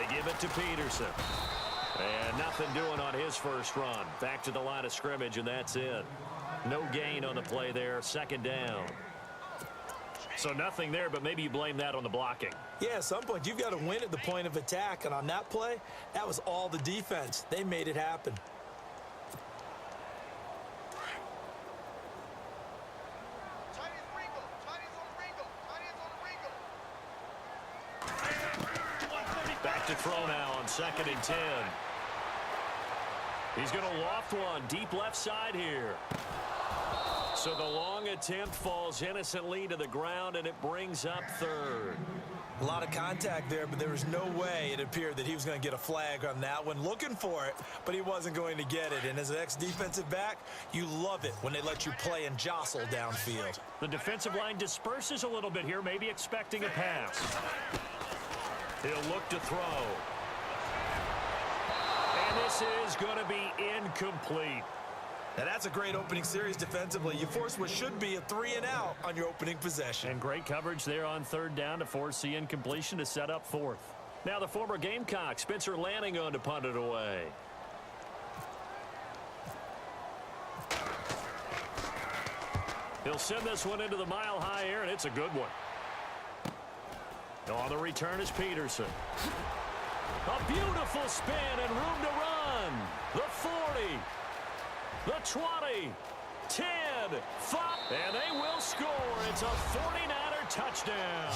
They give it to Peterson. And nothing doing on his first run. Back to the line of scrimmage, and that's it. No gain on the play there. Second down. So nothing there, but maybe you blame that on the blocking. Yeah, at some point, you've got to win at the point of attack. And on that play, that was all the defense. They made it happen. Back to throw now on 2nd and 10. He's going to loft one deep left side here. So the long attempt falls innocently to the ground, and it brings up 3rd. A lot of contact there, but there was no way it appeared that he was going to get a flag on that one. Looking for it, but he wasn't going to get it. And as an ex-defensive back, you love it when they let you play and jostle downfield. The defensive line disperses a little bit here, maybe expecting a pass. He'll look to throw. And this is going to be incomplete. Now that's a great opening series defensively. You force what should be a 3-and-out on your opening possession. And great coverage there on 3rd down to force the incompletion to set up 4th. Now the former Gamecock, Spencer Lanning, on to punt it away. He'll send this one into the mile-high air, and it's a good one. On the return is Peterson. A beautiful spin and room to run. The 40. The 20, 10, 5, and they will score. It's a 49er touchdown.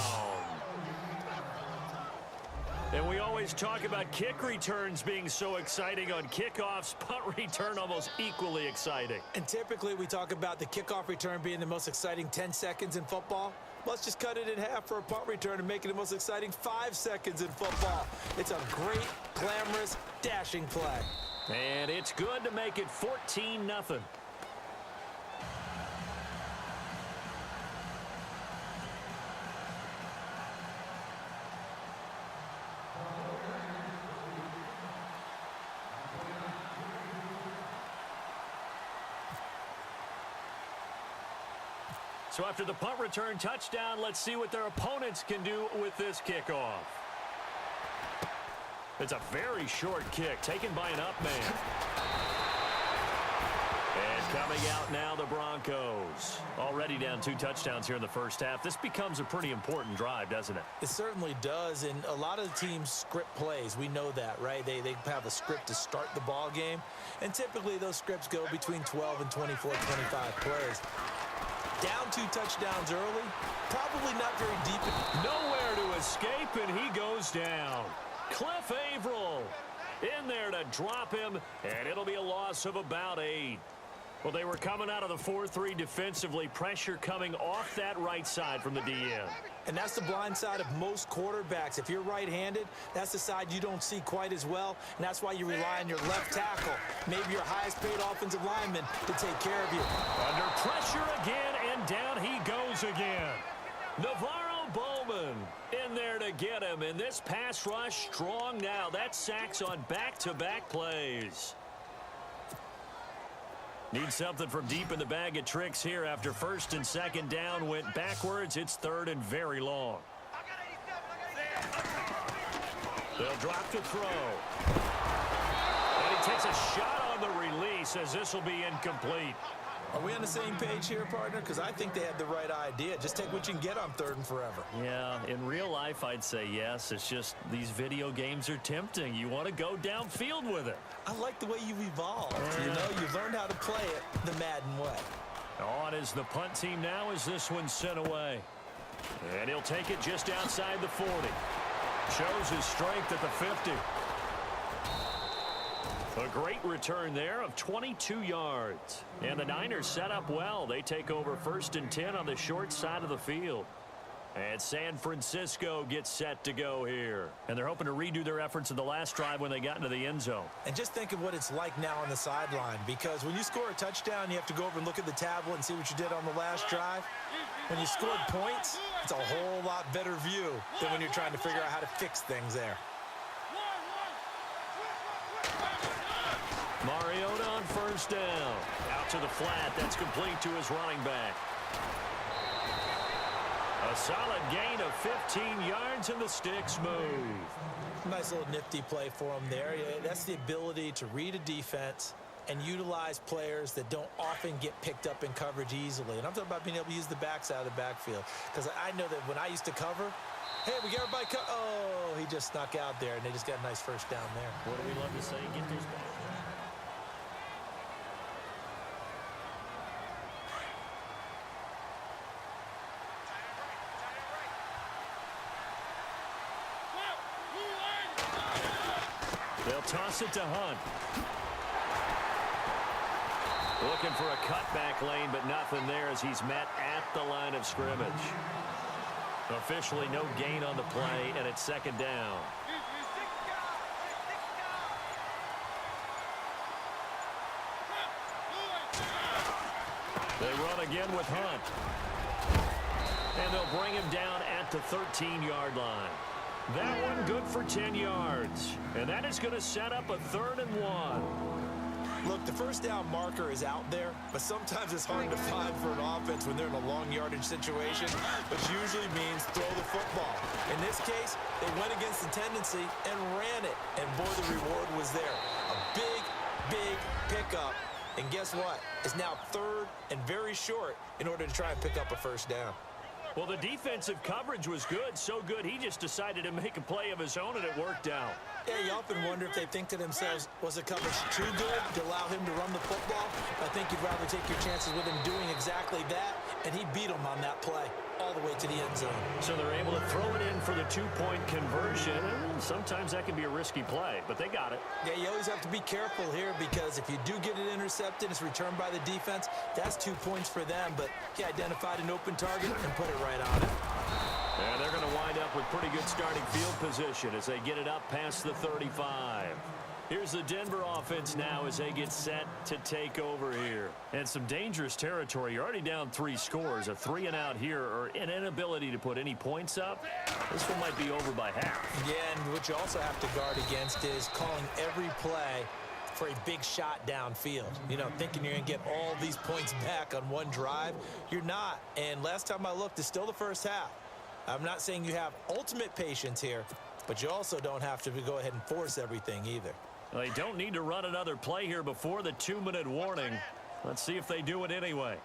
And we always talk about kick returns being so exciting on kickoffs. Punt return almost equally exciting. And typically we talk about the kickoff return being the most exciting 10 seconds in football. Let's just cut it in half for a punt return and make it the most exciting 5 seconds in football. It's a great, glamorous, dashing play. And it's good to make it 14-0. So after the punt return touchdown, let's see what their opponents can do with this kickoff. It's a very short kick taken by an up man. And coming out now, the Broncos. Already down 2 touchdowns here in the first half. This becomes a pretty important drive, doesn't it? It certainly does, and a lot of the teams script plays. We know that, right? They have a script to start the ball game, and typically those scripts go between 12 and 24, 25 plays. Down 2 touchdowns early, probably not very deep. Nowhere to escape, and he goes down. Cliff Averill in there to drop him, and it'll be a loss of about 8. Well, they were coming out of the 4-3 defensively. Pressure coming off that right side from the DN. And that's the blind side of most quarterbacks. If you're right-handed, that's the side you don't see quite as well, and that's why you rely on your left tackle, maybe your highest-paid offensive lineman, to take care of you. Under pressure again, and down he goes again. Navarro Bowman in there to get him, and this pass rush strong now. That's sacks on back-to-back plays. Need something from deep in the bag of tricks here after 1st and 2nd down went backwards. It's 3rd and very long. They'll drop to throw. And he takes a shot on the release as this will be incomplete. Are we on the same page here, partner? Because I think they had the right idea. Just take what you can get on 3rd and forever. Yeah, in real life, I'd say yes. It's just these video games are tempting. You want to go downfield with it. I like the way you've evolved. You know, you've learned how to play it the Madden way. On is the punt team now as this one's sent away. And he'll take it just outside the 40. Shows his strength at the 50. A great return there of 22 yards. And the Niners set up well. They take over 1st and 10 on the short side of the field. And San Francisco gets set to go here. And they're hoping to redo their efforts in the last drive when they got into the end zone. And just think of what it's like now on the sideline. Because when you score a touchdown, you have to go over and look at the tablet and see what you did on the last drive. When you scored points, it's a whole lot better view than when you're trying to figure out how to fix things there. Mariota on 1st down. Out to the flat. That's complete to his running back. A solid gain of 15 yards, and the sticks move. Nice little nifty play for him there. Yeah, that's the ability to read a defense and utilize players that don't often get picked up in coverage easily. And I'm talking about being able to use the backside of the backfield. Because I know that when I used to cover, hey, we get everybody oh, he just snuck out there, and they just got a nice first down there. What do we love to say? Get those back. They'll toss it to Hunt. Looking for a cutback lane, but nothing there as he's met at the line of scrimmage. Officially no gain on the play, and it's second down. They run again with Hunt. And they'll bring him down at the 13-yard line. That one good for 10 yards. And that is going to set up a 3rd and 1. Look, the first down marker is out there, but sometimes it's hard to find for an offense when they're in a long yardage situation, which usually means throw the football. In this case, they went against the tendency and ran it. And boy, the reward was there. A big, big pickup. And guess what? It's now 3rd and very short in order to try and pick up a first down. Well, the defensive coverage was good, so good he just decided to make a play of his own, and it worked out. Yeah, you often wonder if they think to themselves, was the coverage too good to allow him to run the football? I think you'd rather take your chances with him doing exactly that, and he beat him on that play all the way to the end zone. So they're able to throw it in for the 2-point conversion, and sometimes that can be a risky play, but they got it. Yeah, you always have to be careful here because if you do get it intercepted, it's returned by the defense, that's 2 points for them, but he identified an open target and put it right on it. And they're going to wind up with pretty good starting field position as they get it up past the 35. Here's the Denver offense now as they get set to take over here. And some dangerous territory. You're already down 3 scores. A 3-and-out here or an inability to put any points up. This one might be over by half. Yeah, and what you also have to guard against is calling every play for a big shot downfield. You know, thinking you're going to get all these points back on one drive. You're not. And last time I looked, it's still the first half. I'm not saying you have ultimate patience here, but you also don't have to go ahead and force everything either. They don't need to run another play here before the 2-minute warning. Let's see if they do it anyway.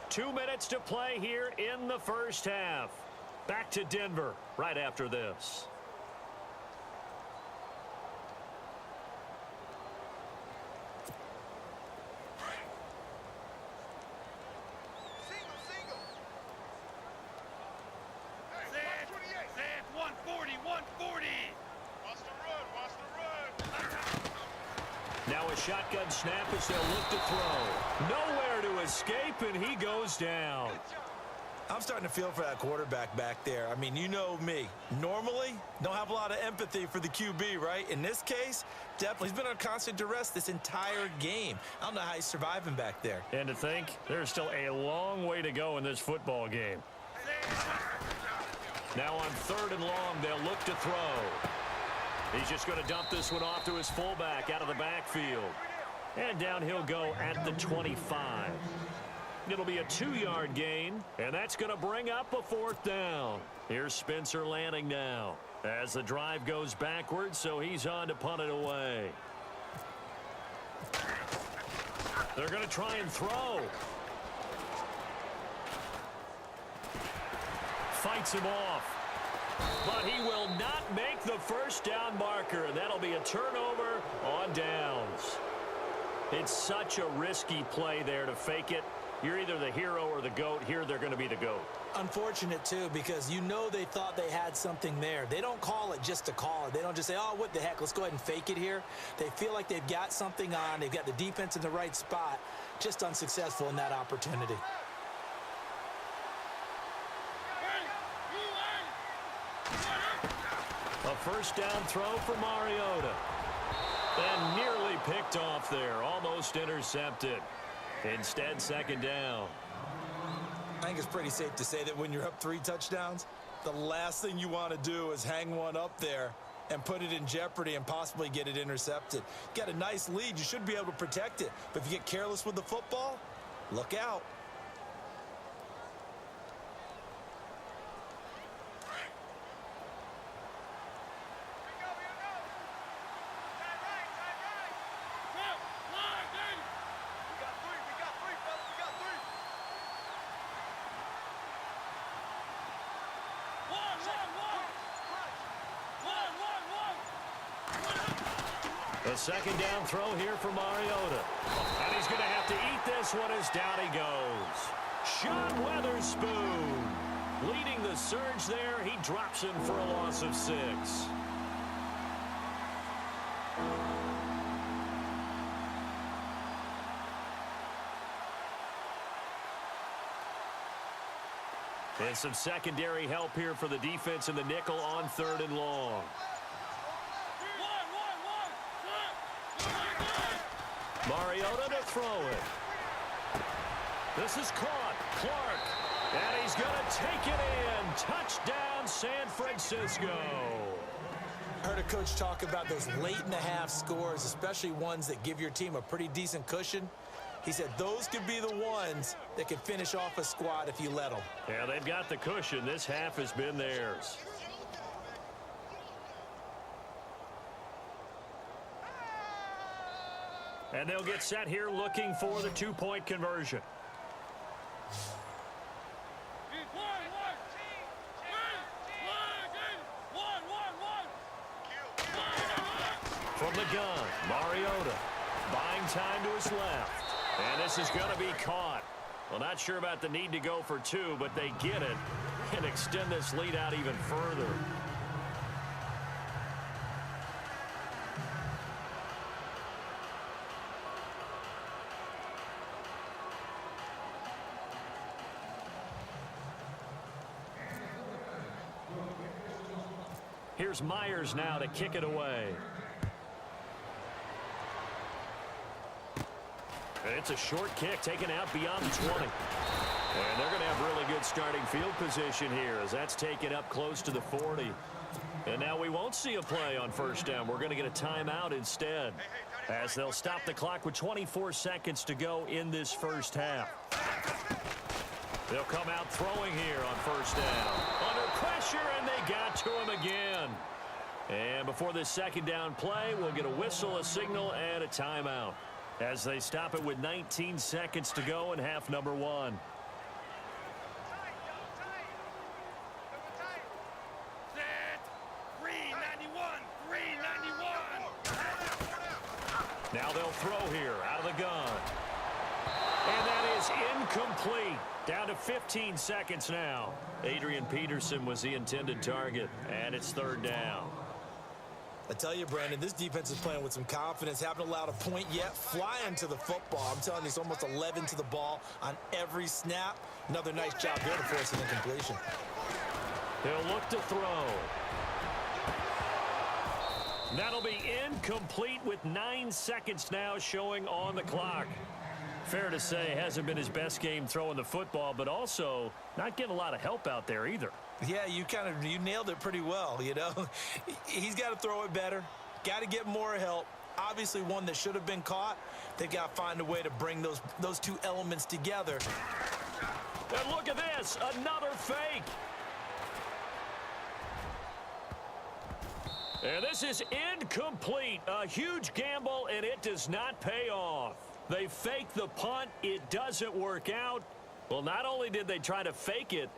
Two minutes to play here in the first half. Back to Denver right after this. Now a shotgun snap as they'll look to throw. Nowhere to escape, and he goes down. I'm starting to feel for that quarterback back there. I mean, you know me. Normally, don't have a lot of empathy for the QB, right? In this case, definitely. He's been under constant duress this entire game. I don't know how he's surviving back there. And to think, there's still a long way to go in this football game. Now on 3rd and long, they'll look to throw. He's just going to dump this one off to his fullback out of the backfield. And down he'll go at the 25. It'll be a 2-yard gain, and that's going to bring up a 4th down. Here's Spencer Lanning now as the drive goes backwards, so he's on to punt it away. They're going to try and throw. Fights him off. But he will not make the first down marker, and that'll be a turnover on downs. It's such a risky play there to fake it. You're either the hero or the GOAT. Here they're going to be the GOAT. Unfortunate, too, because you know they thought they had something there. They don't call it just to call it. They don't just say, oh, what the heck, let's go ahead and fake it here. They feel like they've got something on. They've got the defense in the right spot. Just unsuccessful in that opportunity. A first down throw for Mariota. And nearly picked off there. Almost intercepted. Instead, 2nd down. I think it's pretty safe to say that when you're up 3 touchdowns, the last thing you want to do is hang one up there and put it in jeopardy and possibly get it intercepted. You got a nice lead. You should be able to protect it. But if you get careless with the football, look out. A second down throw here for Mariota. And he's going to have to eat this one as down he goes. Sean Weatherspoon leading the surge there. He drops him for a loss of 6. And some secondary help here for the defense in the nickel on 3rd and long. Mariota to throw it. This is caught. Clark. And he's going to take it in. Touchdown, San Francisco. I heard a coach talk about those late-in-the-half scores, especially ones that give your team a pretty decent cushion. He said those could be the ones that could finish off a squad if you let them. Yeah, they've got the cushion. This half has been theirs. And they'll get set here looking for the 2-point conversion. From the gun, Mariota buying time to his left. And this is going to be caught. Well, not sure about the need to go for 2, but they get it and extend this lead out even further. Here's Myers now to kick it away. And it's a short kick taken out beyond the 20. And they're going to have really good starting field position here as that's taken up close to the 40. And now we won't see a play on 1st down. We're going to get a timeout instead as they'll stop the clock with 24 seconds to go in this 1st half. They'll come out throwing here on 1st down. Under pressure, and they got to him again. And before this 2nd down play, we'll get a whistle, a signal, and a timeout as they stop it with 19 seconds to go in half number 1. Now they'll throw here out of the gun. And that is incomplete. Down to 15 seconds now. Adrian Peterson was the intended target, and it's 3rd down. I tell you, Brandon, this defense is playing with some confidence. Haven't allowed a point yet. Flying to the football. I'm telling you, it's almost 11 to the ball on every snap. Another nice job here to force an incompletion. He'll look to throw. That'll be incomplete with 9 seconds now showing on the clock. Fair to say, hasn't been his best game throwing the football, but also not getting a lot of help out there either. Yeah, you nailed it pretty well, you know. He's got to throw it better. Got to get more help. Obviously one that should have been caught. They've got to find a way to bring those two elements together. And look at this, another fake. And this is incomplete. A huge gamble, and it does not pay off. They fake the punt. It doesn't work out. Well, not only did they try to fake it,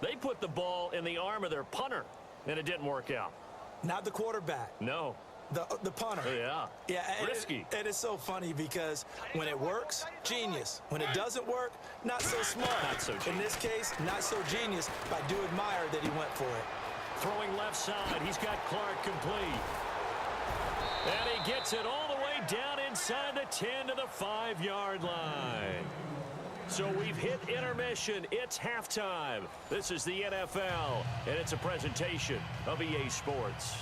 they put the ball in the arm of their punter, and it didn't work out. Not the quarterback. No. The punter. Yeah. Yeah. Risky. It is so funny because when it works, genius. When it doesn't work, not so smart. Not so genius. In this case, not so genius, but I do admire that he went for it. Throwing left side. He's got Clark complete. And he gets it all the way down inside the 10 to the 5-yard line. So we've hit intermission. It's halftime. This is the NFL, and it's a presentation of EA Sports.